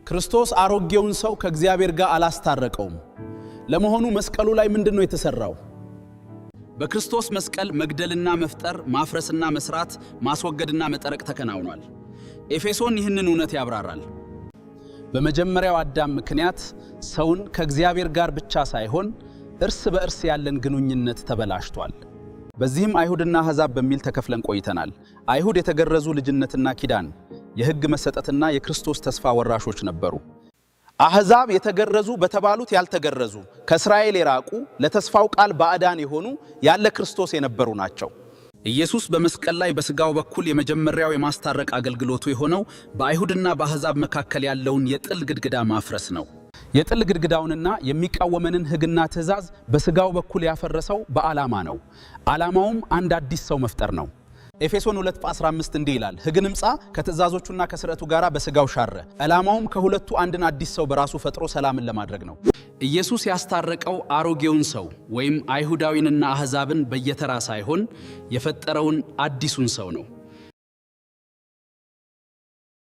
ክርስቶስ አሮጌውን ሰው ከእግዚአብሔር ጋር አላስታረቀውም። ለመሆኑ መስቀሉ ላይ ምንድነው የተሰራው? በክርስቶስ መስቀል መግደልና መፍጠር፣ ማፍረስና መስራት፣ ማስወገድና መጠረቅ ተከናውኗል። ኤፌሶን ይህንን እውነት ያብራራል። በመጀመሪያው አዳም ምክንያት ሰውን ከእግዚአብሔር ጋር ብቻ ሳይሆን እርስ በእርስ ያለን ግንኙነት ተበላሽቷል። በዚህም አይሁድና አሕዛብ በሚል ተከፍለን ቆይተናል። አይሁድ የተገረዙ ልጅነትና ኪዳን፣ የሕግ መሰጠትና የክርስቶስ ተስፋ ወራሾች ነበሩ። አሕዛብ የተገረዙ በተባሉት ያልተገረዙ፣ ከእስራኤል የራቁ፣ ለተስፋው ቃል ባዕዳን የሆኑ ያለ ክርስቶስ የነበሩ ናቸው። ኢየሱስ በመስቀል ላይ በሥጋው በኩል የመጀመሪያው የማስታረቅ አገልግሎቱ የሆነው በአይሁድና በአሕዛብ መካከል ያለውን የጥል ግድግዳ ማፍረስ ነው። የጥል ግድግዳውንና የሚቃወመንን ሕግና ትእዛዝ በሥጋው በኩል ያፈረሰው በዓላማ ነው። ዓላማውም አንድ አዲስ ሰው መፍጠር ነው። ኤፌሶን 2:15 እንዲህ ይላል፣ ሕግን ምጻ ከትእዛዞቹና ከሥርዓቱ ጋር በሥጋው ሻረ። ዓላማውም ከሁለቱ አንድን አዲስ ሰው በራሱ ፈጥሮ ሰላምን ለማድረግ ነው። ኢየሱስ ያስታረቀው አሮጌውን ሰው ወይም አይሁዳዊንና አሕዛብን በየተራ ሳይሆን የፈጠረውን አዲሱን ሰው ነው።